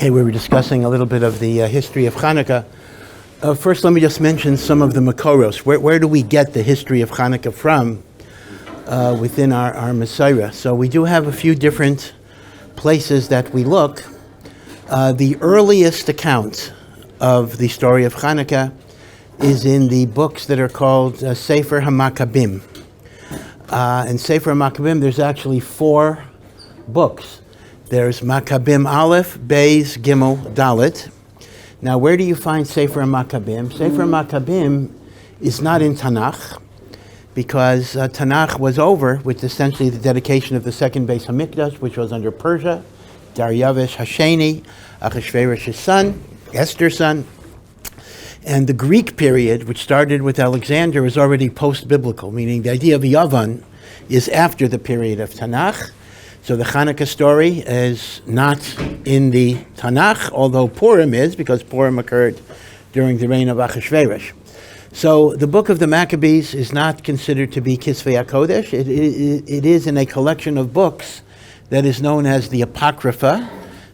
Okay, we were discussing a little bit of the history of Chanukah. First, let me just mention some of the Makoros. Where do we get the history of Chanukah from within our Messiah? So we do have a few different places that we look. The earliest account of the story of Chanukah is in the books that are called Sefer HaMakkabim. In Sefer HaMakkabim, there's actually 4 books. There's Makkabim Aleph, Beis, Gimel, Dalet. Now, where do you find Sefer HaMakkabim? Sefer HaMakkabim is not in Tanakh, because Tanakh was over with essentially the dedication of the second Beis HaMikdash, which was under Persia, Dariyavesh Hasheni, Achashverosh's son, Esther's son. And the Greek period, which started with Alexander, is already post-biblical, meaning the idea of Yavan is after the period of Tanakh. So the Chanukah story is not in the Tanakh, although Purim is, because Purim occurred during the reign of Achashverosh. So the book of the Maccabees is not considered to be Kisvei HaKodesh. It is in a collection of books that is known as the Apocrypha.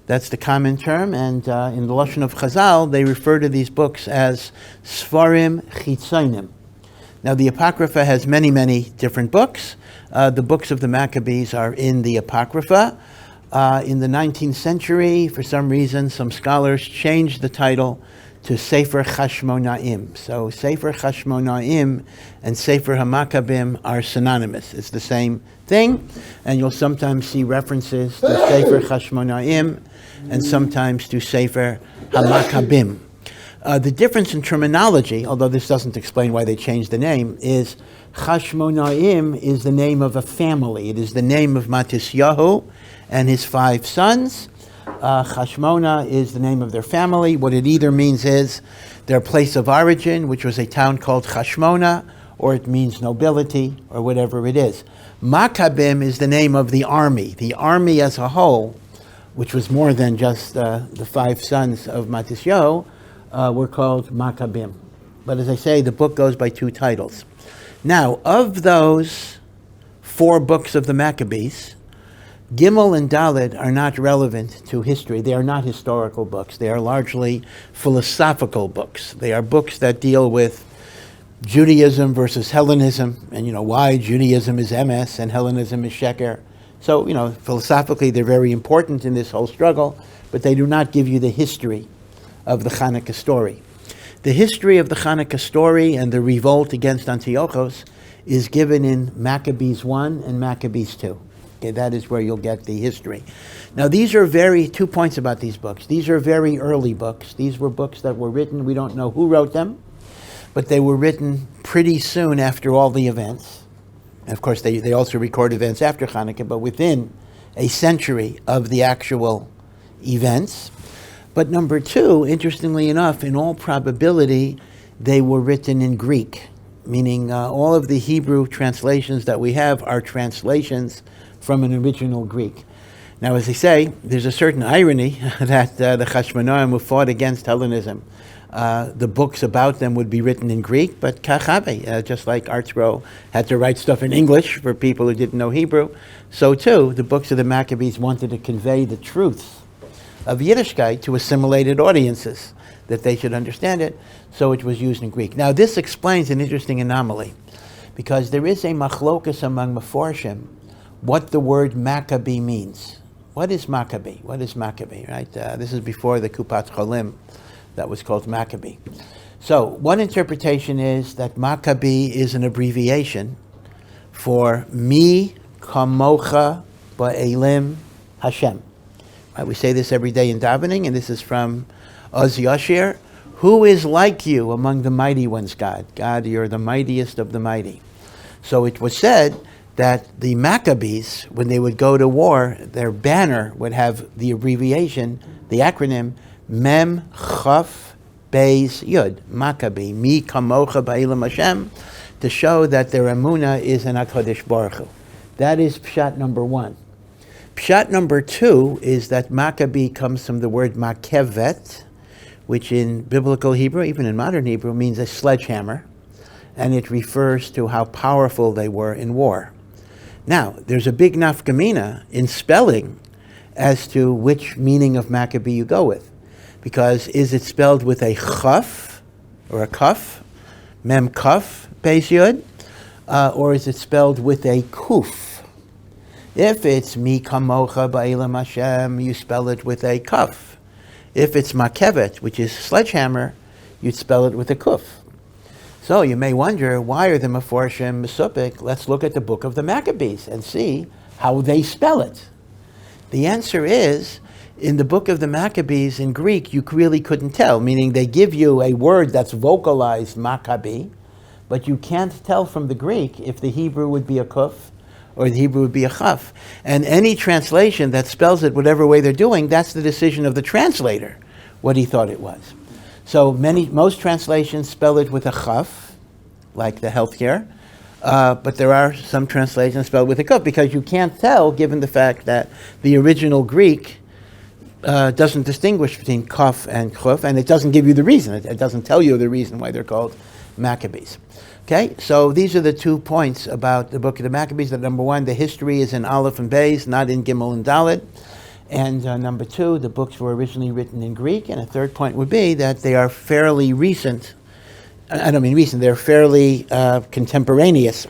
That's the common term, and in the Lashon of Chazal, they refer to these books as Sfarim Chitzonim. Now, the Apocrypha has many, many different books. The books of the Maccabees are in the Apocrypha. In the 19th century, for some reason, some scholars changed the title to Sefer Chashmonaim. So Sefer Chashmonaim and Sefer HaMakkabim are synonymous. It's the same thing, and you'll sometimes see references to Sefer Chashmonaim and sometimes to Sefer HaMakkabim. The difference in terminology, although this doesn't explain why they changed the name, is Chashmonaim is the name of a family. It is the name of Matisyahu and his 5 sons. Chashmona is the name of their family. What it either means is their place of origin, which was a town called Chashmona, or it means nobility, or whatever it is. Makkabim is the name of the army as a whole, which was more than just the 5 sons of Matisyahu, were called Makkabim. But as I say, the book goes by 2 titles. Now, of those 4 books of the Maccabees, Gimel and Dalet are not relevant to history. They are not historical books. They are largely philosophical books. They are books that deal with Judaism versus Hellenism, and why Judaism is emes and Hellenism is sheker. So, philosophically they're very important in this whole struggle, but they do not give you the history of the Chanukah story. The history of the Chanukah story and the revolt against Antiochus is given in Maccabees 1 and Maccabees 2. Okay, that is where you'll get the history. Now, these are 2 points about these books. These are very early books. These were books that were written, we don't know who wrote them, but they were written pretty soon after all the events. And of course, they also record events after Chanukah, but within a century of the actual events. But number 2, interestingly enough, in all probability, they were written in Greek, meaning all of the Hebrew translations that we have are translations from an original Greek. Now, as I say, there's a certain irony that the Chashmonaim who fought against Hellenism, the books about them would be written in Greek, but kachabe, just like Artro had to write stuff in English for people who didn't know Hebrew, so too the books of the Maccabees wanted to convey the truths of Yiddishkeit to assimilated audiences, that they should understand it, so it was used in Greek. Now, this explains an interesting anomaly, because there is a machlokas among Meforshim what the word Maccabee means. What is Maccabee? What is Maccabee, right? This is before the Kupat Cholim that was called Maccabee. So, one interpretation is that Maccabee is an abbreviation for Mi Kamocha Ba'elim Hashem. Right, we say this every day in davening, and this is from Oz Yashir. Who is like you among the mighty ones, God? God, you're the mightiest of the mighty. So it was said that the Maccabees, when they would go to war, their banner would have the abbreviation, the acronym, Mem Chaf Beis Yud, Maccabee, Mi Kamocha Ba'elim Hashem, to show that their emunah is in HaKadosh Baruch Hu. That is pshat number 1. Pshat number 2 is that Maccabee comes from the word makevet, which in biblical Hebrew, even in modern Hebrew, means a sledgehammer, and it refers to how powerful they were in war. Now, there's a big nafkamina in spelling as to which meaning of Maccabee you go with. Because is it spelled with a chaf, or a kaf, mem kaf, beis yud, or is it spelled with a kuf? If it's mi kamocha ba'ilam Hashem, you spell it with a kaf. If it's makevet, which is sledgehammer, you'd spell it with a kuf. So you may wonder, why are the Meforshim Mesupik? Let's look at the book of the Maccabees and see how they spell it. The answer is, in the book of the Maccabees in Greek, you really couldn't tell, meaning they give you a word that's vocalized Maccabee, but you can't tell from the Greek if the Hebrew would be a kuf or the Hebrew would be a chaf. And any translation that spells it whatever way they're doing, that's the decision of the translator, what he thought it was. So most translations spell it with a chaf, like the healthcare, but there are some translations spelled with a kuf, because you can't tell, given the fact that the original Greek doesn't distinguish between kaf and chuf, and it doesn't give you the reason. It doesn't tell you the reason why they're called Maccabees. Okay, so these are the 2 points about the book of the Maccabees. That number 1, the history is in Aleph and Beis, not in Gimel and Dalet. And number 2, the books were originally written in Greek. And a third point would be that they are fairly recent. I don't mean recent, they're fairly contemporaneous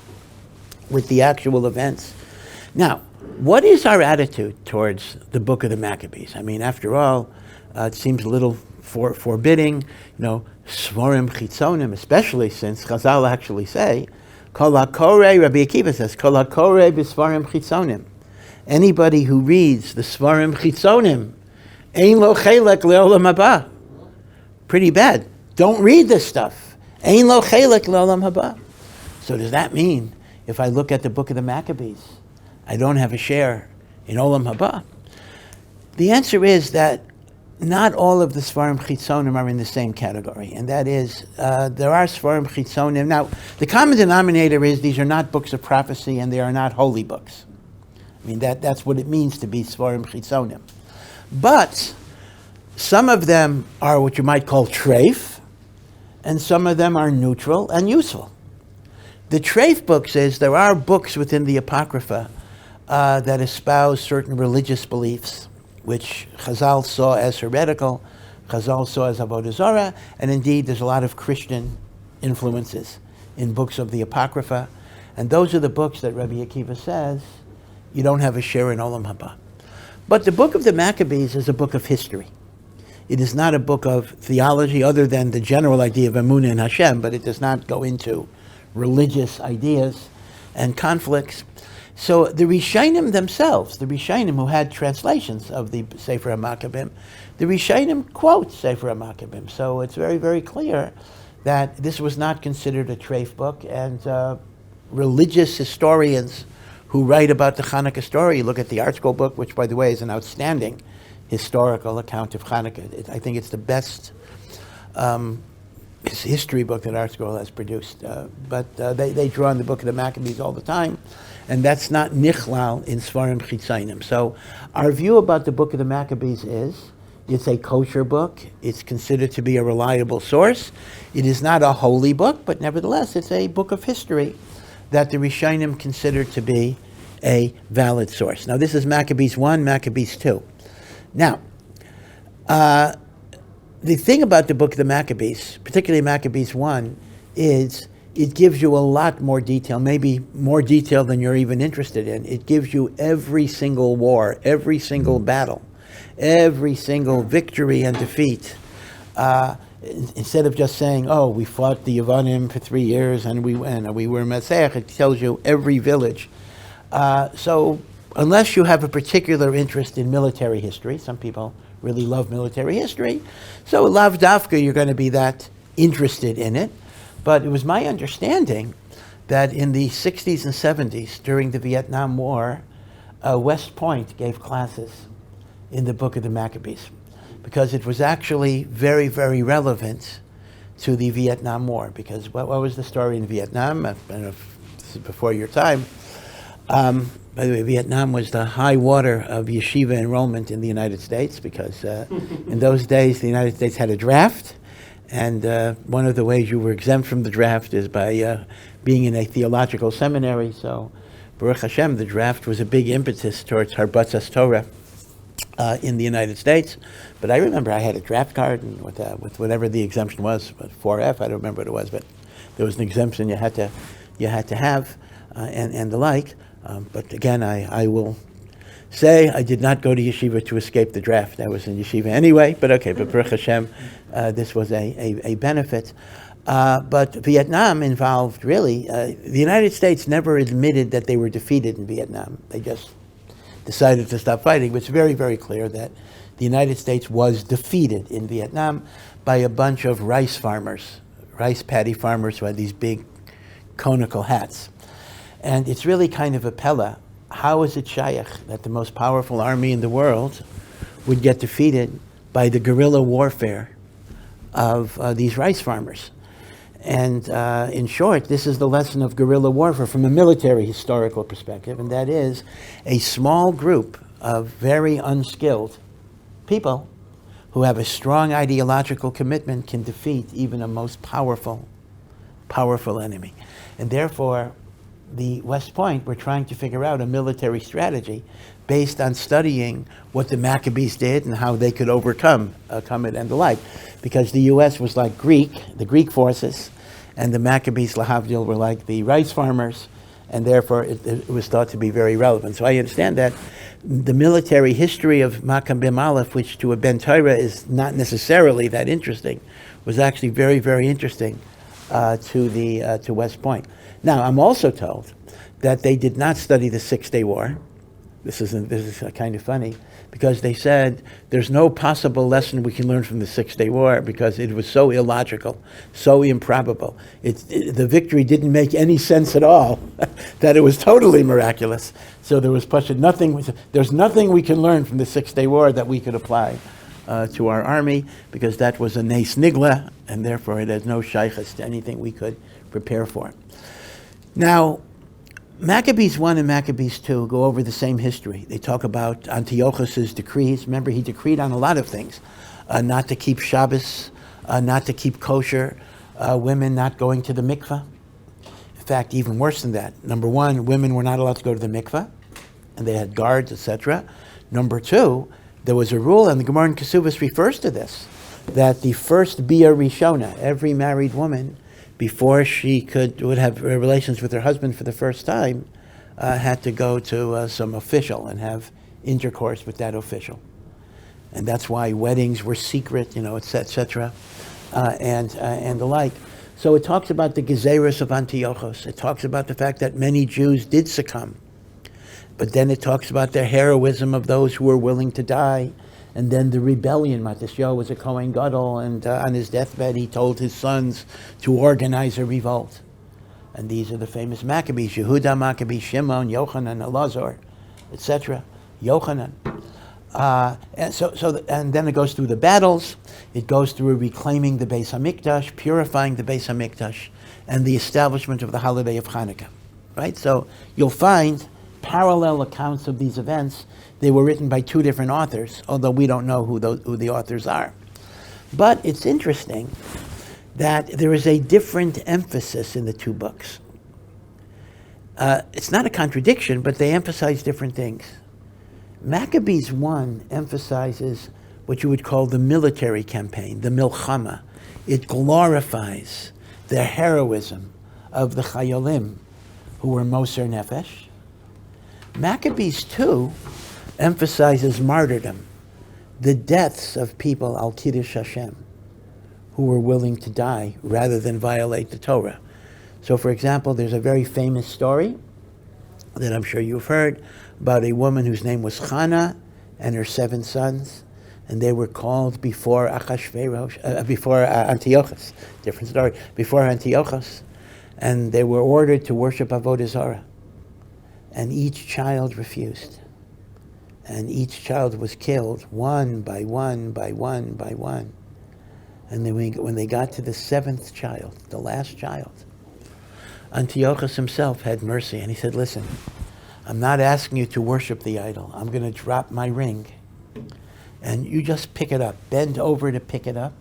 with the actual events. Now, what is our attitude towards the book of the Maccabees? I mean, after all, it seems a little forbidding, Svarim Chitzonim, especially since Chazal actually say, Kol HaKoreh, Rabbi Akiva says, Kol HaKoreh b'Svarim Chitzonim. Anybody who reads the Svarim Chitzonim, Ein lo chelek le'olam haba. Pretty bad. Don't read this stuff. Ein lo chelek le'olam haba. So does that mean, if I look at the book of the Maccabees, I don't have a share in olam haba? The answer is that not all of the Svarim Chitzonim are in the same category, and that is, there are Svarim Chitzonim. Now, the common denominator is these are not books of prophecy and they are not holy books. I mean, that's what it means to be Svarim Chitzonim. But some of them are what you might call treif, and some of them are neutral and useful. The treif books is there are books within the Apocrypha that espouse certain religious beliefs, which Chazal saw as heretical, Chazal saw as Avodah Zarah, and indeed there's a lot of Christian influences in books of the Apocrypha. And those are the books that Rabbi Akiva says you don't have a share in Olam Haba. But the book of the Maccabees is a book of history. It is not a book of theology other than the general idea of Emunah in Hashem, but it does not go into religious ideas and conflicts. So the Rishonim themselves, the Rishonim who had translations of the Sefer HaMaccabim, the Rishonim quote Sefer HaMaccabim. So it's very, very clear that this was not considered a treif book, and religious historians who write about the Chanukah story, you look at the ArtScroll book, which, by the way, is an outstanding historical account of Chanukah. I think it's the best history book that ArtScroll has produced. But they draw on the book of the Maccabees all the time, and that's not nichlal in Svarim Chitzonim. So our view about the book of the Maccabees is it's a kosher book. It's considered to be a reliable source. It is not a holy book, but nevertheless, it's a book of history that the Rishonim considered to be a valid source. Now, this is Maccabees 1, Maccabees 2. Now, the thing about the book of the Maccabees, particularly Maccabees 1, is it gives you a lot more detail, maybe more detail than you're even interested in. It gives you every single war, every single battle, every single victory and defeat. Instead of just saying, oh, we fought the Yevanim for 3 years and we were Masech, it tells you every village. So unless you have a particular interest in military history, some people really love military history, so lav dafka you're going to be that interested in it. But it was my understanding that in the 60s and 70s, during the Vietnam War, West Point gave classes in the book of the Maccabees, because it was actually very, very relevant to the Vietnam War. Because what was the story in Vietnam? I don't know if this is before your time. By the way, Vietnam was the high water of yeshiva enrollment in the United States, because in those days the United States had a draft, and one of the ways you were exempt from the draft is by being in a theological seminary. So Baruch Hashem, the draft was a big impetus towards Harbatzas Torah. in the United States. But I remember I had a draft card and with whatever the exemption was, 4F, I don't remember what it was, but there was an exemption you had to have and the like. But again, I will say I did not go to yeshiva to escape the draft. I was in yeshiva anyway, but okay, but Baruch Hashem, this was a benefit. But Vietnam involved really, the United States never admitted that they were defeated in Vietnam. They just decided to stop fighting. It's very, very clear that the United States was defeated in Vietnam by a bunch of rice farmers, rice paddy farmers who had these big conical hats. And it's really kind of a pella. How is it shaykh that the most powerful army in the world would get defeated by the guerrilla warfare of these rice farmers? And in short, this is the lesson of guerrilla warfare from a military historical perspective, and that is a small group of very unskilled people who have a strong ideological commitment can defeat even a most powerful enemy. And therefore, the West Point, we're trying to figure out a military strategy based on studying what the Maccabees did and how they could overcome it and the like. Because the U.S. was like the Greek forces, and the Maccabees, lahavdil, were like the rice farmers, and therefore it was thought to be very relevant. So I understand that the military history of Maccabim Aleph, which to a Ben Torah is not necessarily that interesting, was actually very, very interesting to West Point. Now, I'm also told that they did not study the Six-Day War. This is kind of funny, because they said there's no possible lesson we can learn from the Six-Day War because it was so illogical, so improbable. The victory didn't make any sense at all, that it was totally miraculous. So there was nothing. There's nothing we can learn from the Six-Day War that we could apply to our army, because that was a nes nigla, and therefore it has no shaykhs to anything we could prepare for. Now, Maccabees 1 and Maccabees 2 go over the same history. They talk about Antiochus's decrees. Remember, he decreed on a lot of things. Not to keep Shabbos, not to keep kosher, women not going to the mikveh. In fact, even worse than that. Number one, women were not allowed to go to the mikveh, and they had guards, etc. Number two, there was a rule, and the Gemara in Kesuvos refers to this, that the first Bia Rishona, every married woman, before she would have relations with her husband for the first time, had to go to some official and have intercourse with that official. And that's why weddings were secret, etc., and the like. So it talks about the Gezerus of Antiochus. It talks about the fact that many Jews did succumb. But then it talks about the heroism of those who were willing to die. And then the rebellion. Matisyahu was a Kohen Gadol, and on his deathbed he told his sons to organize a revolt. And these are the famous Maccabees: Yehuda Maccabee, Shimon, Yochanan, Elazar, etc. Yochanan. And then it goes through the battles. It goes through reclaiming the Beis Hamikdash, purifying the Beis Hamikdash, and the establishment of the holiday of Chanukah. Right. So you'll find parallel accounts of these events. They were written by two different authors, although we don't know who the authors are. But it's interesting that there is a different emphasis in the two books. It's not a contradiction, but they emphasize different things. Maccabees 1 emphasizes what you would call the military campaign, the milchama. It glorifies the heroism of the chayolim who were moser nefesh. Maccabees 2 emphasizes martyrdom, the deaths of people al kiddush Hashem, who were willing to die rather than violate the Torah. So, for example, there's a very famous story that I'm sure you've heard about a woman whose name was Chana and her 7 sons, and they were called before Antiochus. Different story. Before Antiochus, and they were ordered to worship Avodah Zarah, and each child refused. And each child was killed one by one by one by one. And then when they got to the 7th child, the last child, Antiochus himself had mercy, and he said, listen, I'm not asking you to worship the idol. I'm going to drop my ring, and you just pick it up. Bend over to pick it up,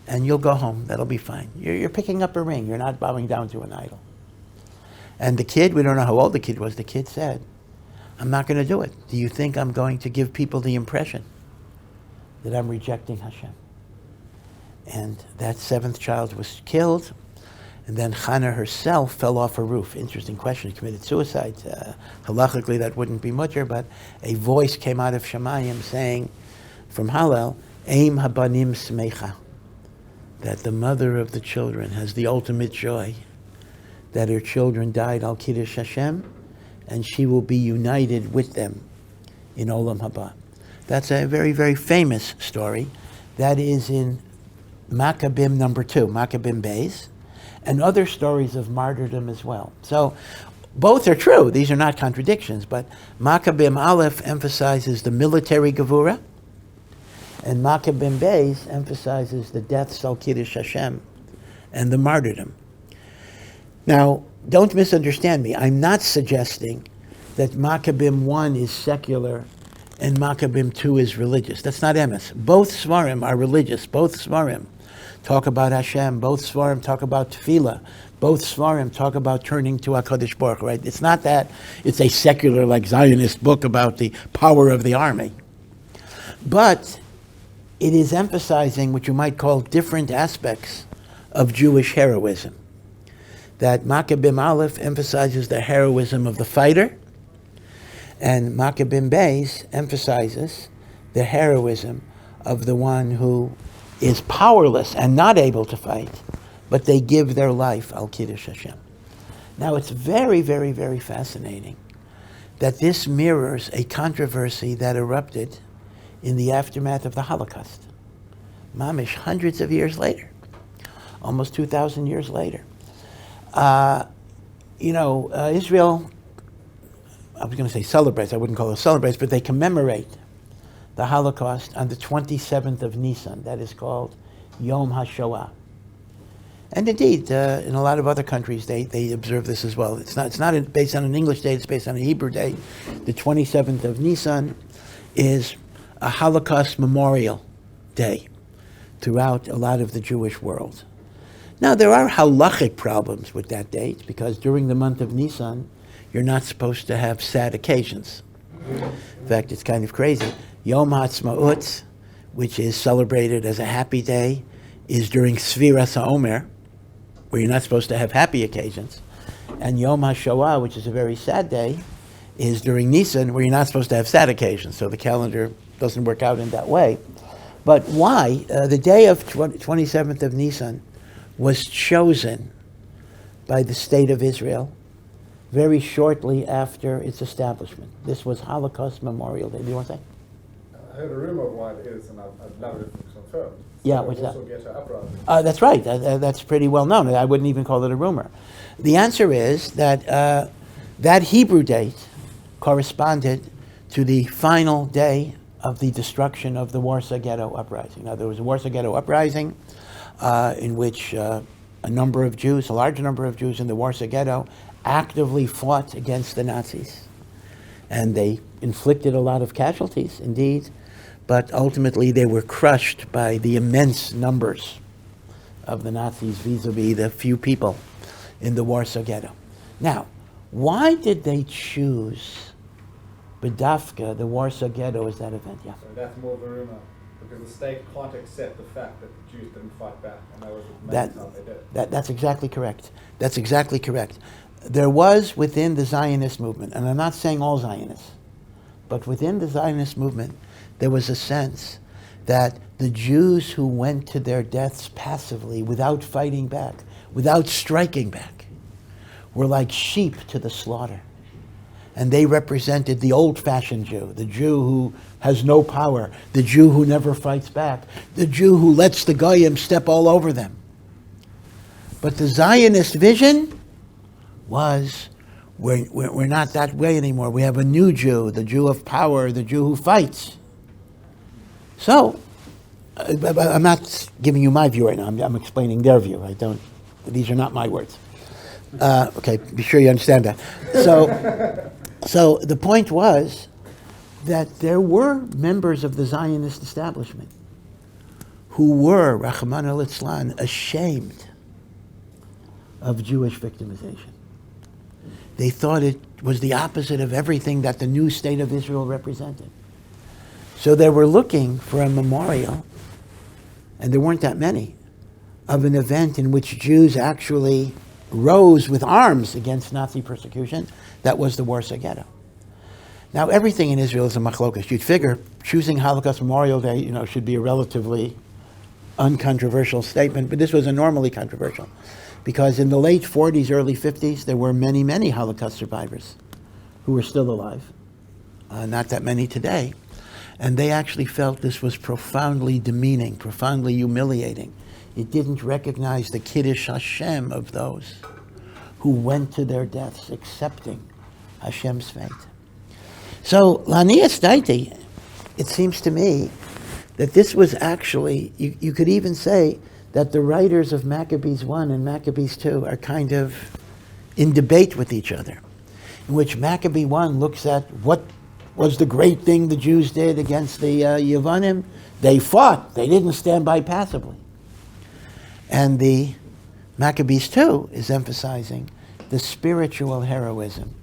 and you'll go home. That'll be fine. You're picking up a ring. You're not bowing down to an idol. And the kid, we don't know how old the kid was, the kid said, I'm not going to do it. Do you think I'm going to give people the impression that I'm rejecting Hashem? And that seventh child was killed. And then Chana herself fell off a roof. Interesting question. She committed suicide. Halachically, that wouldn't be mutter, but a voice came out of Shemayim saying, from Hallel, Eim habanim smecha, that the mother of the children has the ultimate joy, that her children died al Kiddush Hashem, and she will be united with them in Olam Haba. That's a very, very famous story. That is in Maccabim number 2, Maccabim Beis, and other stories of martyrdom as well. So both are true. These are not contradictions, but Maccabim Aleph emphasizes the military gevura, and Maccabim Beis emphasizes the deaths al Kiddush Hashem and the martyrdom. Now, don't misunderstand me. I'm not suggesting that Maccabim 1 is secular and Maccabim 2 is religious. That's not emes. Both Svarim are religious. Both Svarim talk about Hashem. Both Svarim talk about Tefillah. Both Svarim talk about turning to HaKadosh Baruch Hu, right? It's not that it's a secular, like Zionist book about the power of the army. But it is emphasizing what you might call different aspects of Jewish heroism. That Maccabim Aleph emphasizes the heroism of the fighter, and Maccabim Beis emphasizes the heroism of the one who is powerless and not able to fight, but they give their life al Kiddush Hashem. Now it's very, very, very fascinating that this mirrors a controversy that erupted in the aftermath of the Holocaust. Mamish, hundreds of years later, almost 2,000 years later. Israel, I was going to say celebrates, I wouldn't call it celebrates, but they commemorate the Holocaust on the 27th of Nisan. That is called Yom HaShoah. And indeed, in a lot of other countries, they observe this as well. It's not based on an English date, it's based on a Hebrew date. The 27th of Nisan is a Holocaust memorial day throughout a lot of the Jewish world. Now, there are halachic problems with that date, because during the month of Nisan, you're not supposed to have sad occasions. In fact, it's kind of crazy. Yom HaAtzmaut, which is celebrated as a happy day, is during Sfiras HaOmer, where you're not supposed to have happy occasions. And Yom HaShoah, which is a very sad day, is during Nisan, where you're not supposed to have sad occasions. So the calendar doesn't work out in that way. But why? The day of 27th of Nisan was chosen by the State of Israel very shortly after its establishment. This was Holocaust Memorial Day. Do you want to say? I heard a rumor of why it is, and I'd love it if it's confirmed. Yeah, what's that? Also get an uprising. That's right. That's pretty well known. I wouldn't even call it a rumor. The answer is that that Hebrew date corresponded to the final day of the destruction of the Warsaw Ghetto Uprising. Now, there was a Warsaw Ghetto Uprising in which a large number of Jews in the Warsaw Ghetto actively fought against the Nazis. And they inflicted a lot of casualties, indeed, but ultimately they were crushed by the immense numbers of the Nazis vis-a-vis the few people in the Warsaw Ghetto. Now, why did they choose B'dafka, the Warsaw Ghetto, as that event? Yeah. So that's more of a rumor, because the state can't accept the fact that the Jews didn't fight back, and that was the main time they did. That's exactly correct. That's exactly correct. There was within the Zionist movement, and I'm not saying all Zionists, but within the Zionist movement, there was a sense that the Jews who went to their deaths passively, without fighting back, without striking back, were like sheep to the slaughter. And they represented the old-fashioned Jew, the Jew who has no power, the Jew who never fights back, the Jew who lets the Goyim step all over them. But the Zionist vision was, we're not that way anymore. We have a new Jew, the Jew of power, the Jew who fights. So, I'm not giving you my view right now. I'm explaining their view. These are not my words. Okay, be sure you understand that. So the point was that there were members of the Zionist establishment who were, Rahman al-Islam, ashamed of Jewish victimization. They thought it was the opposite of everything that the new state of Israel represented. So they were looking for a memorial, and there weren't that many, of an event in which Jews actually rose with arms against Nazi persecution. That was the Warsaw Ghetto. Now, everything in Israel is a machlokas. You'd figure choosing Holocaust Memorial Day, should be a relatively uncontroversial statement, but this was enormously controversial because in the late 40s, early 50s, there were many, many Holocaust survivors who were still alive. Not that many today. And they actually felt this was profoundly demeaning, profoundly humiliating. It didn't recognize the Kiddush Hashem of those who went to their deaths accepting Hashem's fate. So, Lanias Daiti, it seems to me that this was actually, you could even say that the writers of Maccabees 1 and Maccabees 2 are kind of in debate with each other, in which Maccabee 1 looks at what was the great thing the Jews did against the Yevonim. They fought. They didn't stand by passively. And the Maccabees 2 is emphasizing the spiritual heroism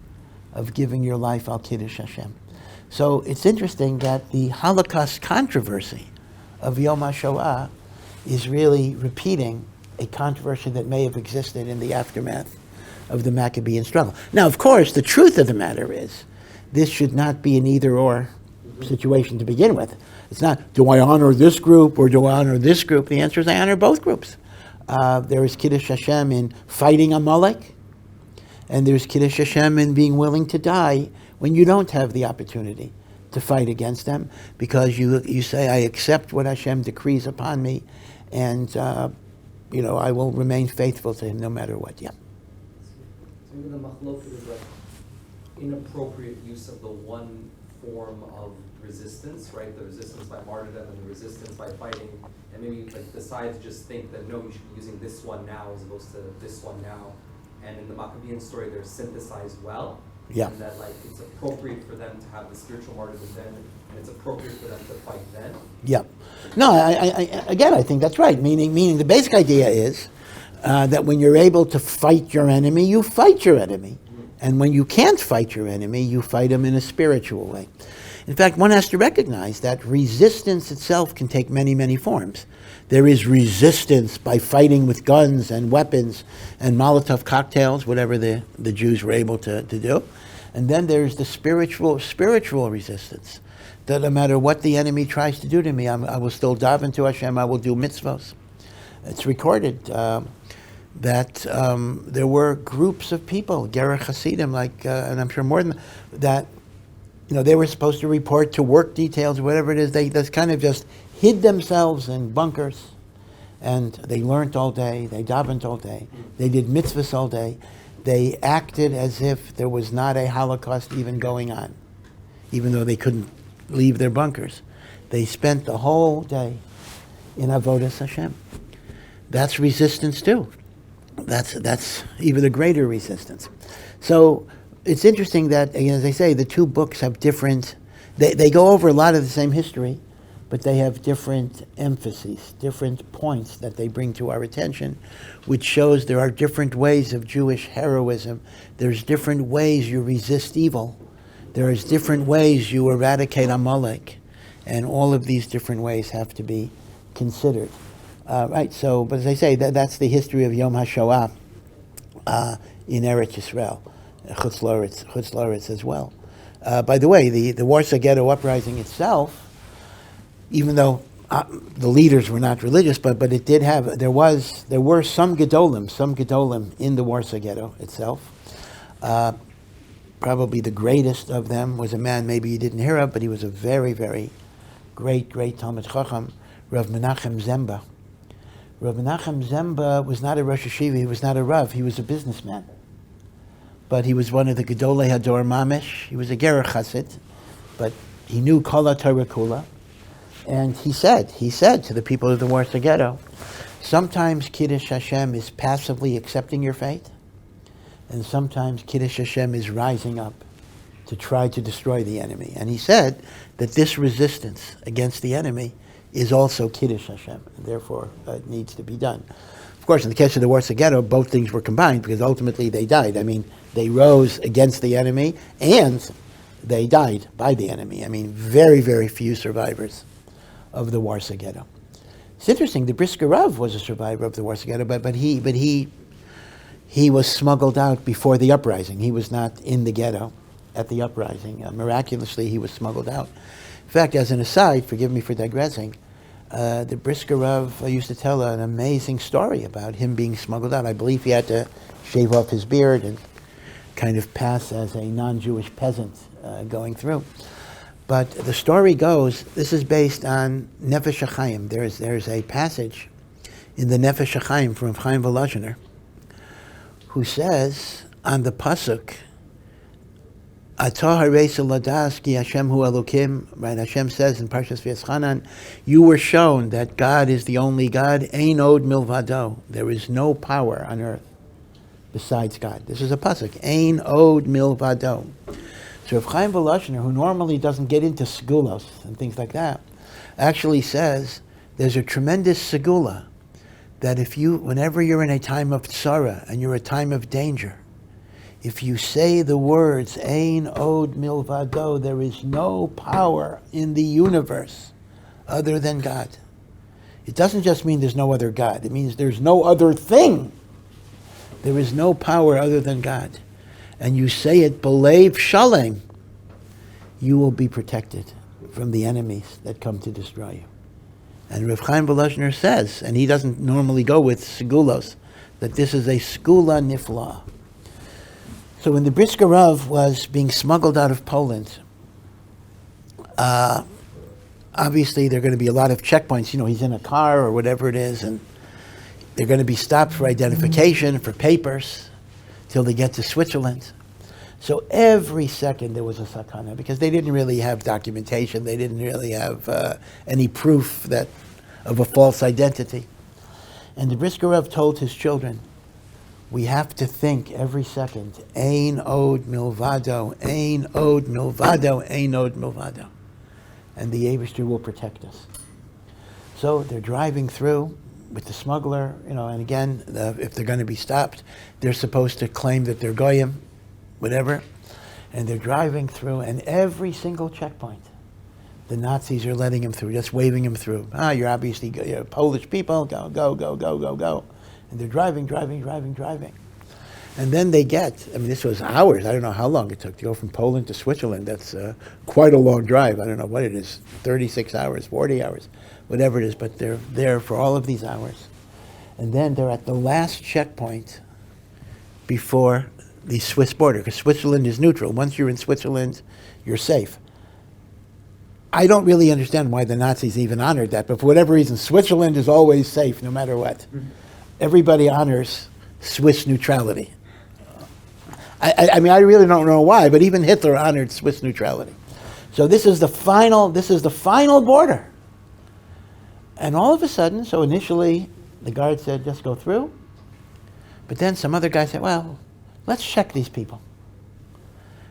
of giving your life al Kiddush Hashem. So it's interesting that the Holocaust controversy of Yom HaShoah is really repeating a controversy that may have existed in the aftermath of the Maccabean struggle. Now, of course, the truth of the matter is this should not be an either-or situation to begin with. It's not, do I honor this group or do I honor this group? The answer is I honor both groups. There is Kiddush Hashem in fighting Amalek, and there's Kiddush Hashem in being willing to die when you don't have the opportunity to fight against them, because you say, I accept what Hashem decrees upon me, and I will remain faithful to Him no matter what. Yeah. So even the machloket is like inappropriate use of the one form of resistance, right? The resistance by martyrdom and the resistance by fighting, and maybe decide to just think that no, you should be using this one now as opposed to this one now. And in the Maccabean story, they're synthesized well. Yeah. And that it's appropriate for them to have the spiritual martyrdom then, and it's appropriate for them to fight then. Yeah. No, I think that's right. Meaning the basic idea is that when you're able to fight your enemy, you fight your enemy. And when you can't fight your enemy, you fight him in a spiritual way. In fact, one has to recognize that resistance itself can take many, many forms. There is resistance by fighting with guns and weapons and Molotov cocktails, whatever the Jews were able to do. And then there's the spiritual resistance, that no matter what the enemy tries to do to me, I will still daven to Hashem, I will do mitzvos. It's recorded that there were groups of people, Gerach Hasidim, and I'm sure more than that, they were supposed to report to work details, whatever it is. They just kind of just hid themselves in bunkers, and they learned all day, they davened all day, they did mitzvahs all day. They acted as if there was not a Holocaust even going on, even though they couldn't leave their bunkers. They spent the whole day in Avodas Hashem. That's resistance too. That's even a greater resistance. So it's interesting that, as I say, the two books have different, they go over a lot of the same history, but they have different emphases, different points that they bring to our attention, which shows there are different ways of Jewish heroism. There's different ways you resist evil. There's different ways you eradicate Amalek. And all of these different ways have to be considered. Right, so, but as I say, that's the history of Yom HaShoah in Eretz Yisrael, Chutz La'aretz as well. By the way, the Warsaw Ghetto Uprising itself, even though the leaders were not religious, but it did have, there were some Gedolim in the Warsaw Ghetto itself. Probably the greatest of them was a man maybe you didn't hear of, but he was a very, very great Talmid Chacham, Rav Menachem Zemba. Rav Menachem Zemba was not a Rosh Hashiva, he was not a Rav, he was a businessman. But he was one of the Gedolei Hador Mamish. He was a Gerach Chassid, but he knew Kol HaTorah Kula. And he said to the people of the Warsaw Ghetto, sometimes Kiddush Hashem is passively accepting your fate, and sometimes Kiddush Hashem is rising up to try to destroy the enemy. And he said that this resistance against the enemy is also Kiddush Hashem, and therefore it needs to be done. Of course, in the case of the Warsaw Ghetto, both things were combined because ultimately they died. I mean, they rose against the enemy and they died by the enemy. I mean, very, very few survivors of the Warsaw Ghetto. It's interesting. The Brisker Rav was a survivor of the Warsaw Ghetto, but he was smuggled out before the uprising. He was not in the ghetto at the uprising. Miraculously, he was smuggled out. In fact, as an aside, forgive me for digressing, the Brisker Rav used to tell an amazing story about him being smuggled out. I believe he had to shave off his beard and kind of pass as a non-Jewish peasant going through. But the story goes, this is based on Nefesh HaChaim. There's a passage in the Nefesh HaChaim from Chaim Volozhiner who says on the pasuk, Atah hareisa ladas ki Hashem hu Elokim, right? Hashem says in Parshas V'eschanan, you were shown that God is the only God, ein od milvado. There is no power on earth besides God. This is a pasuk, ein od milvado. So Rav Chaim Volozhiner, who normally doesn't get into segulos and things like that, actually says there's a tremendous segula that whenever you're in a time of tzara and you're a time of danger, if you say the words Ein Od Milvado, there is no power in the universe other than God. It doesn't just mean there's no other God. It means there's no other thing. There is no power other than God. And you say it belev shalem, you will be protected from the enemies that come to destroy you. And Rav Chaim Volozhiner says, and he doesn't normally go with segulos, that this is a skula nifla. So when the Brisker Rav was being smuggled out of Poland, obviously there are going to be a lot of checkpoints. You know, he's in a car or whatever it is, and they're going to be stopped for identification, for papers, till they get to Switzerland. So every second there was a sakana, because they didn't really have documentation. They didn't really have any proof of a false identity. And the Brisker Rav told his children, we have to think every second, Ein Od Milvado, Ein Od Milvado, Ein Od Milvado. And the Eibishter will protect us. So they're driving through with the smuggler, and again, if they're going to be stopped, they're supposed to claim that they're goyim, whatever, and they're driving through, and every single checkpoint, the Nazis are letting him through, just waving him through. You're obviously you're Polish people, go, go, go, go, go, go. And they're driving. And then they this was hours, I don't know how long it took to go from Poland to Switzerland. That's quite a long drive. I don't know what it is, 36 hours, 40 hours, whatever it is, but they're there for all of these hours. And then they're at the last checkpoint before the Swiss border, because Switzerland is neutral. Once you're in Switzerland, you're safe. I don't really understand why the Nazis even honored that, but for whatever reason, Switzerland is always safe no matter what. Mm-hmm. Everybody honors Swiss neutrality. I mean, I really don't know why, but even Hitler honored Swiss neutrality. So this is the final border. And all of a sudden, so initially the guard said, just go through. But then some other guy said, well, let's check these people.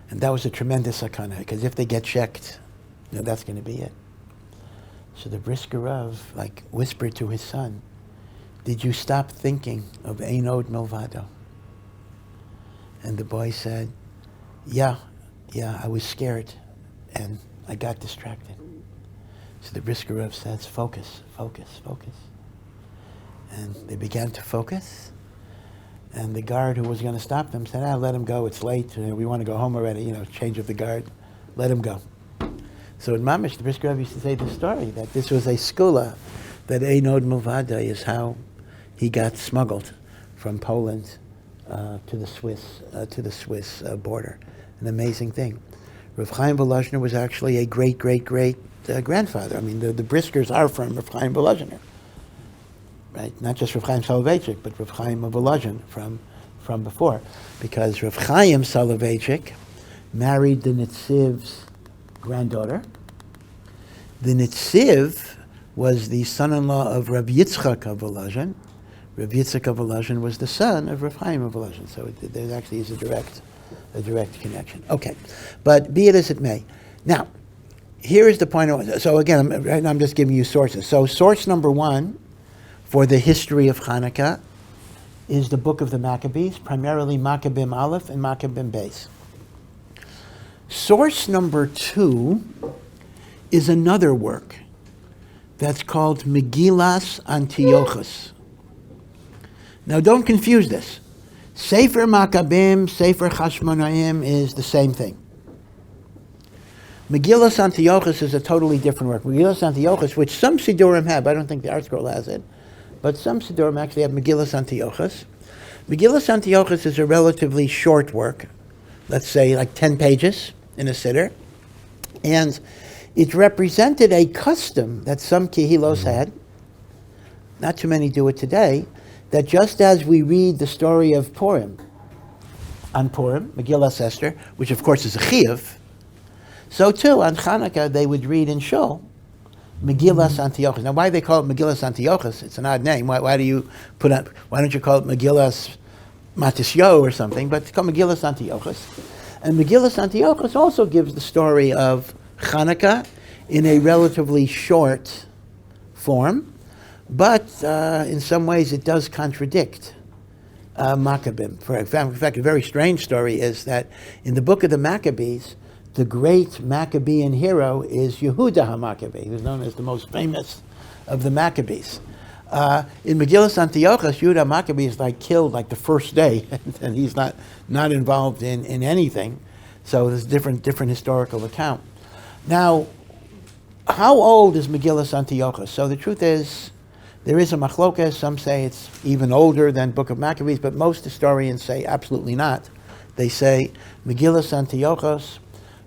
And that was a tremendous sakana, because if they get checked, that's going to be it. So the Brisker Rav whispered to his son, did you stop thinking of Ein Od Milvado? And the boy said, yeah, I was scared, and I got distracted. So the Brisker Rav says, focus. And they began to focus, and the guard who was going to stop them said, let him go, it's late, we want to go home already, change of the guard, let him go. So in Mamish, the Brisker Rav used to say the story, that this was a skula, that Ein Od Milvado is how he got smuggled from Poland to the Swiss border. An amazing thing. Rav Chaim Volozhiner was actually a great grandfather. I mean, the Briskers are from Rav Chaim Volozhiner, right? Not just Rav Chaim Soloveitchik, but Rav Chaim Volozhin from before, because Rav Chaim Soloveitchik married the Nitziv's granddaughter. The Nitziv was the son-in-law of Rav Yitzchak of Volozhin. Rav Yitzchak of Volozhin was the son of Rav Chaim of Volozhin, so there actually is a direct connection. Okay, but be it as it may. Now, here is the point. So again, right now I'm just giving you sources. So source number one for the history of Chanukah is the book of the Maccabees, primarily Maccabim Aleph and Maccabim Beis. Source number 2 is another work that's called Megillas Antiochus. Now don't confuse this. Sefer Maccabim, Sefer Chashmonaim is the same thing. Megillas Antiochus is a totally different work. Megillas Antiochus, which some Sidurim have, I don't think the Art Scroll has it, but some Sidurim actually have Megillas Antiochus. Megillas Antiochus is a relatively short work, let's say like 10 pages in a siddur, and it represented a custom that some Kehilos had, not too many do it today, that just as we read the story of Purim, on Purim, Megillas Esther, which of course is a chiyuv, so too on Chanukah they would read in Shul Megillas Antiochus. Now why they call it Megillas Antiochus? It's an odd name. Why don't you call it Megillas Matisyo or something? But it's called Megillas Antiochus. And Megillas Antiochus also gives the story of Chanukah in a relatively short form, but in some ways it does contradict Maccabim. In fact, a very strange story is that in the book of the Maccabees, the great Maccabean hero is Yehuda HaMaccabee, who's known as the most famous of the Maccabees. In Megillas Antiochus, Yehuda HaMaccabee is killed the first day, and he's not involved in anything. So there's different historical account. Now, how old is Megillas Antiochus? So the truth is, there is a machlokas. Some say it's even older than Book of Maccabees, but most historians say absolutely not. They say Megillas Antiochus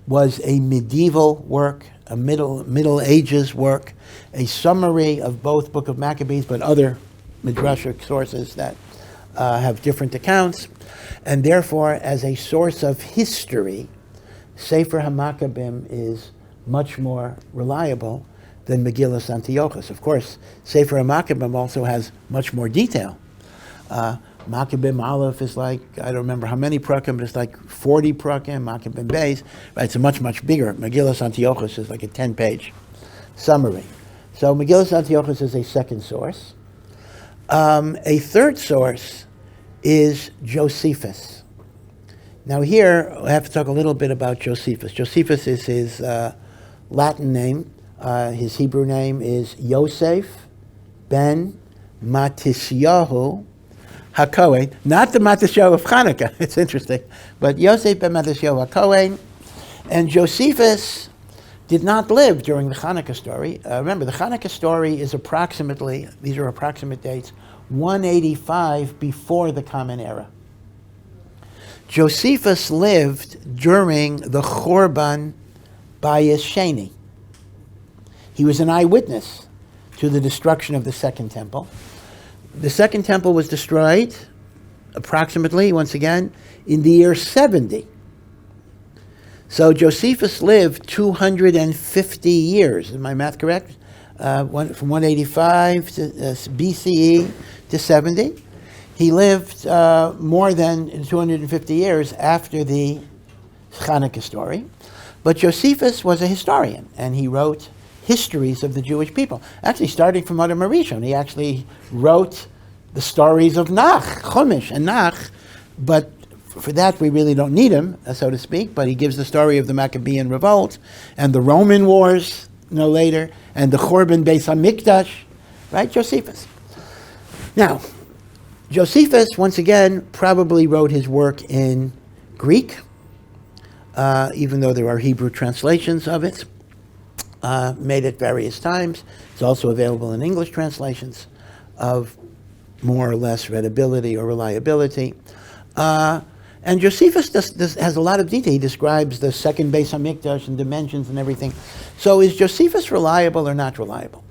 was a medieval work, a Middle Ages work, a summary of both Book of Maccabees, but other midrashic sources that have different accounts, and therefore, as a source of history, Sefer HaMaccabim is much more reliable than Megillas Antiochus. Of course, Sefer HaMaccabim also has much more detail. Maccabim Aleph is I don't remember how many prakim, but it's 40 prakim. Maccabim Beis, right? It's a much bigger. Megillas Antiochus is a 10-page summary. So Megillas Antiochus is a second source. A third source is Josephus. Now here, I have to talk a little bit about Josephus. Josephus is his Latin name. His Hebrew name is Yosef ben Matisyahu HaKohen, not the Matisyahu of Chanukah. It's interesting, but Yosef ben Matisyahu HaKohen. And Josephus did not live during the Chanukah story. Remember, the Chanukah story is approximately, these are approximate dates, 185 before the Common Era. Josephus lived during the Chorban Bayis Sheni. He was an eyewitness to the destruction of the Second Temple. The Second Temple was destroyed approximately, once again, in the year 70. So Josephus lived 250 years. Is my math correct? From 185 to BCE to 70. He lived more than 250 years after the Chanukah story. But Josephus was a historian, and he wrote histories of the Jewish people. Actually, starting from Adam Arishon, he actually wrote the stories of Nach, Chumash and Nach, but for that we really don't need him, so to speak, but he gives the story of the Maccabean revolt and the Roman wars, no later, and the Chorban Beis HaMikdash, right, Josephus. Now, Josephus, once again, probably wrote his work in Greek, even though there are Hebrew translations of it. Made at various times. It's also available in English translations of more or less readability or reliability. And Josephus has a lot of detail. He describes the second Beis HaMikdash and dimensions and everything. So is Josephus reliable or not reliable?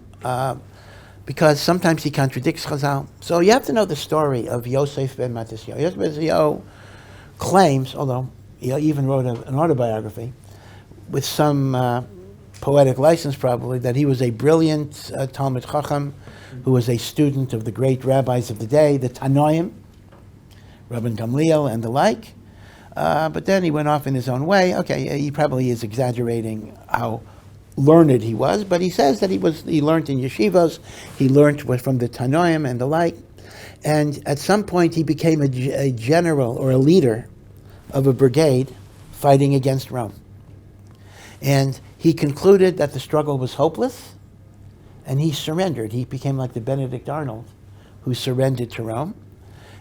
Because sometimes he contradicts Chazal. So you have to know the story of Yosef ben Matisyahu. Yosef ben Matisyahu claims, although he even wrote an autobiography with some poetic license probably, that he was a brilliant Talmid Chacham who was a student of the great rabbis of the day, the Tanoim, Rabban Gamliel and the like. But then he went off in his own way. Okay, he probably is exaggerating how learned he was, but he says that he learned in yeshivas, he learned from the Tanoim and the like. And at some point, he became a general or a leader of a brigade fighting against Rome. And he concluded that the struggle was hopeless, and he surrendered. He became like the Benedict Arnold, who surrendered to Rome.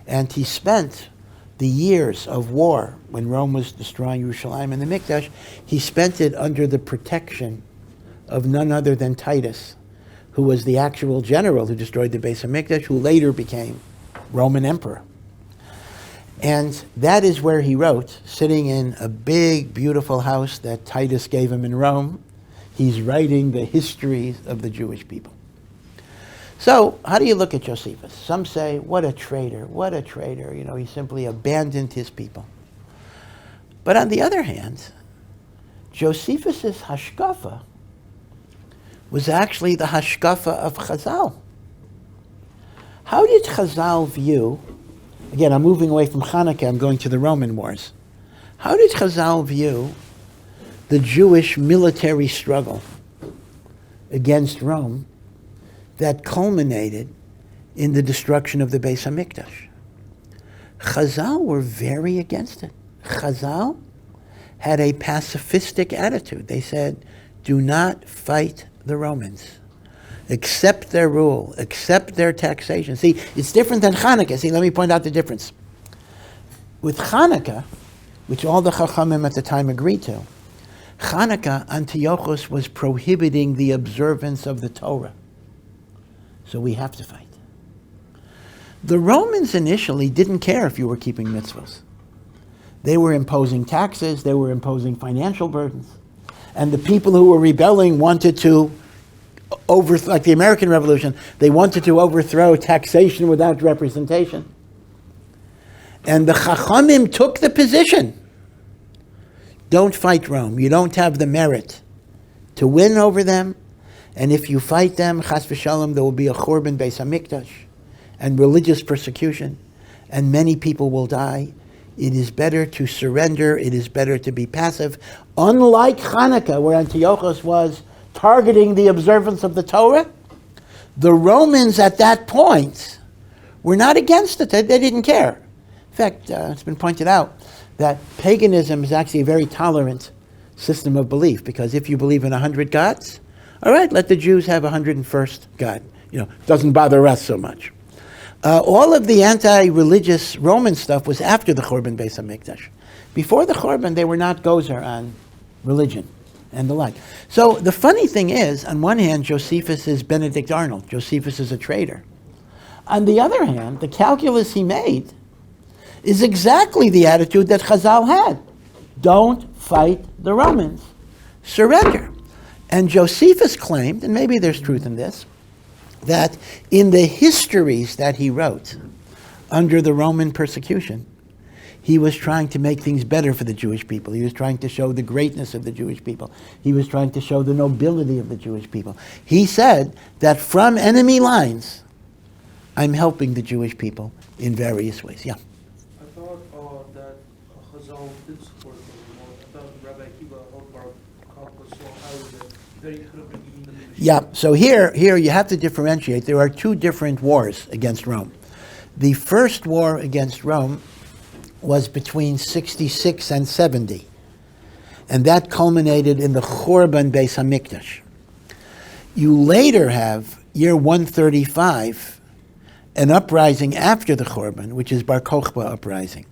And he spent the years of war, when Rome was destroying Yerushalayim and the Mikdash, he spent it under the protection of none other than Titus, who was the actual general who destroyed the Beis HaMikdash, who later became Roman emperor. And that is where he wrote, sitting in a big, beautiful house that Titus gave him in Rome. He's writing the history of the Jewish people. So, how do you look at Josephus? Some say, what a traitor, what a traitor. You know, he simply abandoned his people. But on the other hand, Josephus's hashkafa was actually the hashkafa of Chazal. How did Chazal view, again, I'm moving away from Chanukah, I'm going to the Roman wars. How did Chazal view the Jewish military struggle against Rome that culminated in the destruction of the Beis HaMikdash? Chazal were very against it. Chazal had a pacifistic attitude. They said, do not fight the Romans. Accept their rule, accept their taxation. See, it's different than Chanukah. See, let me point out the difference. With Chanukah, which all the Chachamim at the time agreed to, Chanukah, Antiochus was prohibiting the observance of the Torah. So we have to fight. The Romans initially didn't care if you were keeping mitzvahs. They were imposing taxes, they were imposing financial burdens. And the people who were rebelling wanted to like the American Revolution, they wanted to overthrow taxation without representation. And the Chachamim took the position. Don't fight Rome. You don't have the merit to win over them. And if you fight them, chas v'shalom, there will be a churban Beis HaMikdash and religious persecution, and many people will die. It is better to surrender. It is better to be passive. Unlike Chanukah, where Antiochus was targeting the observance of the Torah, the Romans at that point were not against it. They didn't care. In fact, it's been pointed out that paganism is actually a very tolerant system of belief, because if you believe in 100 gods, all right, let the Jews have 101st God. You know, it doesn't bother us so much. All of the anti-religious Roman stuff was after the Churban Beis HaMikdash. Before the Churban, they were not gozer on religion and the like. So the funny thing is, on one hand, Josephus is Benedict Arnold. Josephus is a traitor. On the other hand, the calculus he made is exactly the attitude that Chazal had. Don't fight the Romans. Surrender. And Josephus claimed, and maybe there's truth in this, that in the histories that he wrote under the Roman persecution, he was trying to make things better for the Jewish people. He was trying to show the greatness of the Jewish people. He was trying to show the nobility of the Jewish people. He said that from enemy lines, I'm helping the Jewish people in various ways. Yeah. I thought that Chazal did support them more. I thought Rabbi Akiva held Bar Kokhba so highly that he could have been eating them in the Yeah, so here you have to differentiate. There are two different wars against Rome. The first war against Rome was between 66 and 70. And that culminated in the Churban Beis HaMikdash. You later have, year 135, an uprising after the Churban, which is Bar Kokhba uprising.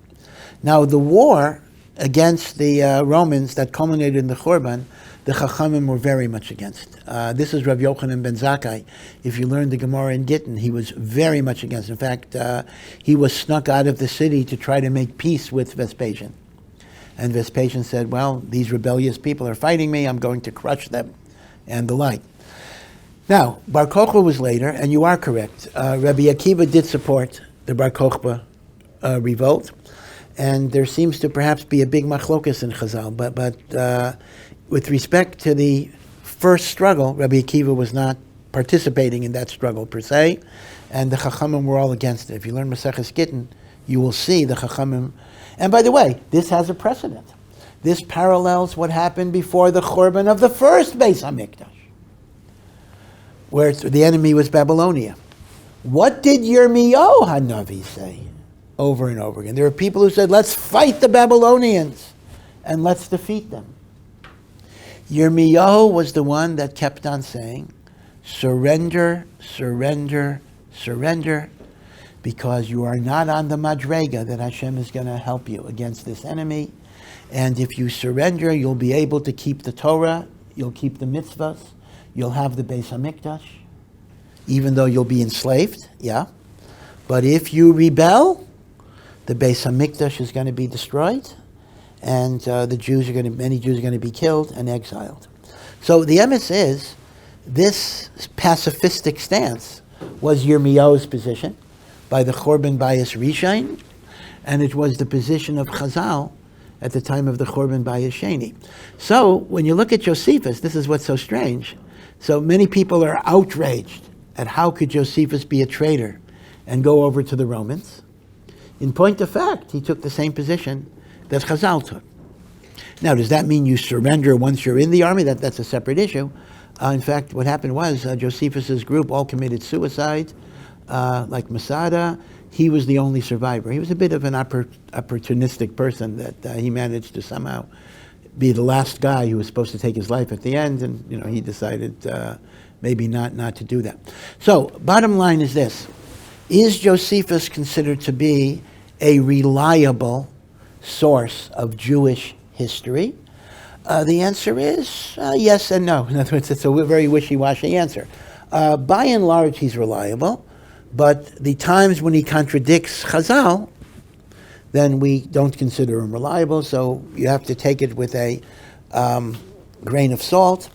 Now the war against the Romans that culminated in the Churban, the Chachamim were very much against. This is Rav Yochanan ben Zakkai. If you learn the Gemara in Gittin, he was very much against. In fact, he was snuck out of the city to try to make peace with Vespasian. And Vespasian said, well, these rebellious people are fighting me, I'm going to crush them, and the like. Now, Bar Kokhba was later, and you are correct. Rabbi Akiva did support the Bar Kokhba revolt, and there seems to perhaps be a big machlokas in Chazal, but with respect to the first struggle, Rabbi Akiva was not participating in that struggle per se, and the Chachamim were all against it. If you learn Maseches Gittin, you will see the Chachamim. And by the way, this has a precedent. This parallels what happened before the Churban of the first Beis HaMikdash, where the enemy was Babylonia. What did Yirmiyahu Hanavi say? Over and over again. There are people who said, let's fight the Babylonians and let's defeat them. Yirmiyahu was the one that kept on saying, surrender, surrender, surrender, because you are not on the madrega that Hashem is going to help you against this enemy. And if you surrender, you'll be able to keep the Torah, you'll keep the mitzvahs, you'll have the Beis HaMikdash, even though you'll be enslaved, yeah. But if you rebel, the Beis HaMikdash is going to be destroyed, and many Jews are going to be killed and exiled. So the emes is, this pacifistic stance was Yirmiyahu's position by the Chorban Bayis Rishon, and it was the position of Chazal at the time of the Chorban Bayis Sheni. So when you look at Josephus, this is what's so strange. So many people are outraged at how could Josephus be a traitor and go over to the Romans. In point of fact, he took the same position that Chazal took. Now, does that mean you surrender once you're in the army? That's a separate issue. In fact, what happened was Josephus's group all committed suicide, like Masada. He was the only survivor. He was a bit of an opportunistic person that he managed to somehow be the last guy who was supposed to take his life at the end, and he decided maybe not to do that. So, bottom line is this. Is Josephus considered to be a reliable source of Jewish history? The answer is yes and no. In other words, it's a very wishy-washy answer. By and large, he's reliable, but the times when he contradicts Chazal, then we don't consider him reliable, so you have to take it with a grain of salt.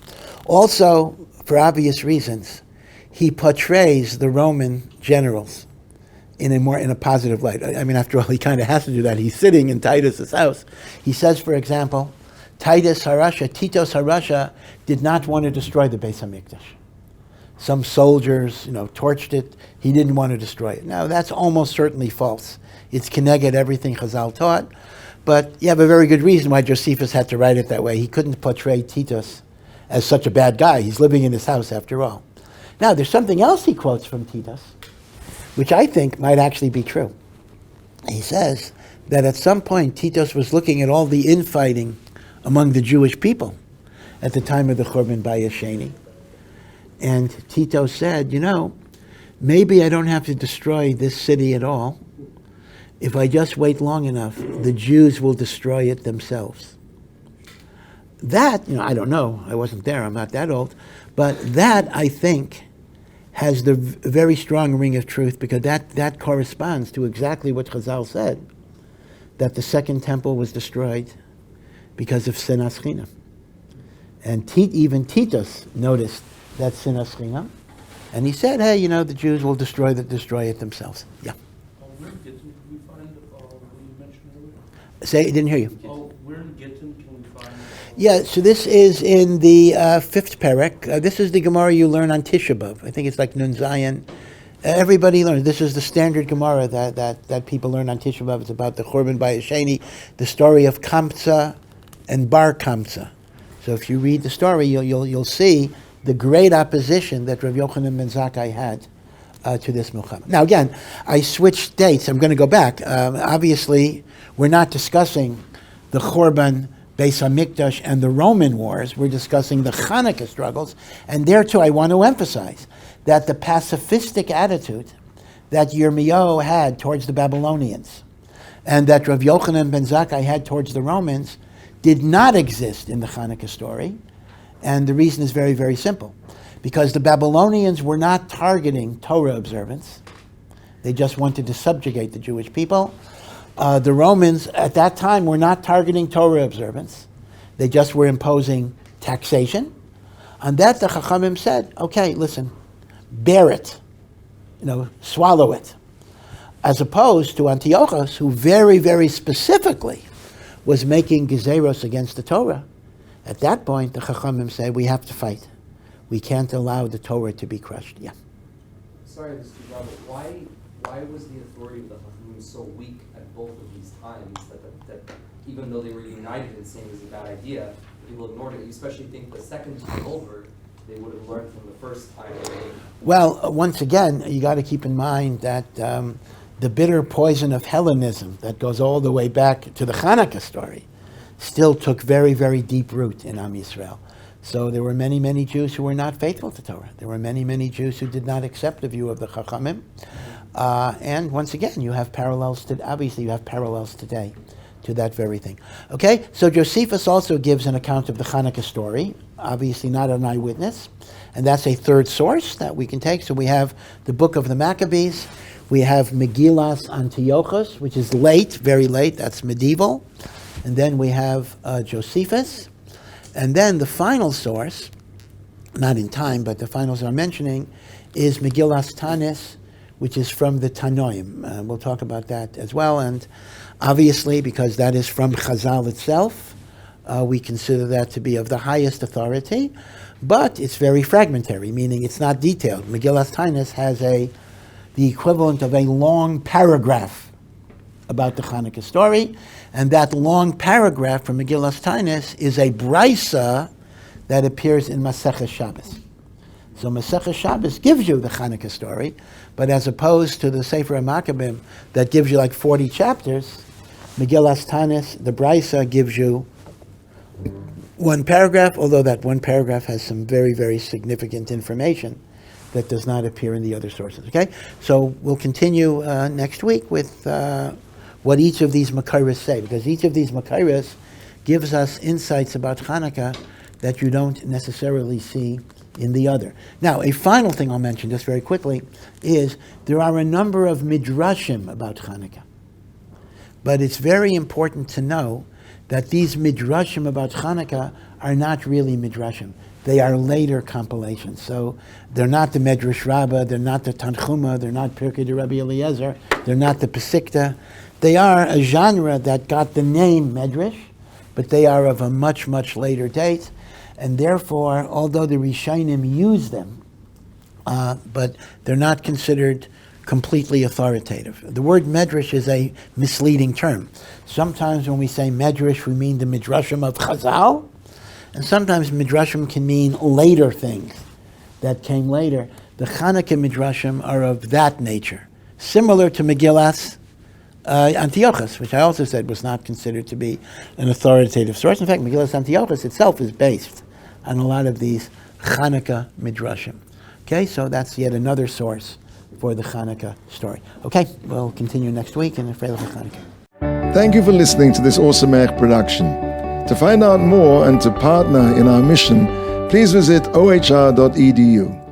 Also, for obvious reasons, he portrays the Roman generals in a positive light. I mean, after all, he kind of has to do that. He's sitting in Titus's house. He says, for example, Titus HaRasha did not want to destroy the Beis HaMikdash. Some soldiers, torched it. He didn't want to destroy it. Now, that's almost certainly false. It's keneged everything Chazal taught, but you have a very good reason why Josephus had to write it that way. He couldn't portray Titus as such a bad guy. He's living in his house after all. Now, there's something else he quotes from Titus, which I think might actually be true. He says that at some point Titus was looking at all the infighting among the Jewish people at the time of the Chorban Bayis Sheni. And Tito said, maybe I don't have to destroy this city at all. If I just wait long enough, the Jews will destroy it themselves. That, I don't know. I wasn't there. I'm not that old. But that, I think, has the very strong ring of truth, because that corresponds to exactly what Chazal said, that the second temple was destroyed because of sinas chinam. And even Titus noticed that sinas chinam, and he said, hey, the Jews will destroy it themselves. Yeah. Where in Gittin can we find what you mentioned earlier? Say, I didn't hear you. Where in Gittin can we find? Yeah, so this is in the fifth perek. This is the Gemara you learn on Tisha B'Av. I think it's like Nun Zayin. Everybody learns. This is the standard Gemara that people learn on Tisha B'Av. It's about the Chorban Bayis Sheni, the story of Kamsa and Bar Kamsa. So if you read the story, you'll see the great opposition that Rav Yochanan ben Zakkai had to this milchama. Now again, I switched dates. I'm going to go back. Obviously, we're not discussing the Chorban, Beis HaMikdash, and the Roman wars. We're discussing the Chanukah struggles. And there too, I want to emphasize that the pacifistic attitude that Yirmiyahu had towards the Babylonians and that Rav Yochanan ben Zakkai had towards the Romans did not exist in the Chanukah story. And the reason is very, very simple. Because the Babylonians were not targeting Torah observance. They just wanted to subjugate the Jewish people. The Romans at that time were not targeting Torah observance. They just were imposing taxation. On that, the Chachamim said, okay, listen, bear it. Swallow it. As opposed to Antiochus, who very, very specifically was making gezeros against the Torah. At that point, the Chachamim say, we have to fight. We can't allow the Torah to be crushed. Yeah. Sorry, Mr. Robert, why was the authority of the Chachamim so weak at both of these times that even though they were united in saying it was a bad idea, people ignored it? You especially think the second time over, they would have learned from the first time. Well, once again, you got to keep in mind that the bitter poison of Hellenism that goes all the way back to the Chanukah story still took very, very deep root in Am Yisrael. So there were many, many Jews who were not faithful to Torah. There were many, many Jews who did not accept the view of the Chachamim. And once again, you have parallels today to that very thing. Okay, so Josephus also gives an account of the Chanukah story, obviously not an eyewitness, and that's a third source that we can take. So we have the book of the Maccabees, we have Megillas Antiochus, which is late, very late, that's medieval, and then we have Josephus, and then the final source, not in time, but the finals I'm mentioning, is Megillas Tanis, which is from the Tanoim. We'll talk about that as well, and obviously, because that is from Chazal itself, we consider that to be of the highest authority, but it's very fragmentary, meaning it's not detailed. Megillas Tanis has the equivalent of a long paragraph about the Chanukah story, and that long paragraph from Megillas Tanis is a brisa that appears in Masechah Shabbos. So Masechah Shabbos gives you the Chanukah story, but as opposed to the Sefer HaMaccabim that gives you like 40 chapters, Megillas Tanis, the brisa, gives you one paragraph, although that one paragraph has some very, very significant information that does not appear in the other sources. Okay, so we'll continue next week with what each of these Makairos say, because each of these Makairos gives us insights about Chanukah that you don't necessarily see in the other. Now, a final thing I'll mention just very quickly is there are a number of midrashim about Chanukah, but it's very important to know that these midrashim about Chanukah are not really midrashim. They are later compilations. So they're not the Medrash Rabbah, they're not the Tanchuma, they're not Pirkei de Rabbi Eliezer, they're not the Pesikta. They are a genre that got the name Medrash, but they are of a much, much later date. And therefore, although the Rishonim use them, but they're not considered completely authoritative. The word Medrash is a misleading term. Sometimes when we say Medrash, we mean the Midrashim of Chazal, and sometimes Midrashim can mean later things that came later. The Chanukah Midrashim are of that nature, similar to Megillas Antiochus, which I also said was not considered to be an authoritative source. In fact, Megillas Antiochus itself is based on a lot of these Chanukah Midrashim. Okay, so that's yet another source for the Chanukah story. Okay, we'll continue next week in Freilich Chanukah. Thank you for listening to this Ohr production. To find out more and to partner in our mission, please visit ohr.edu.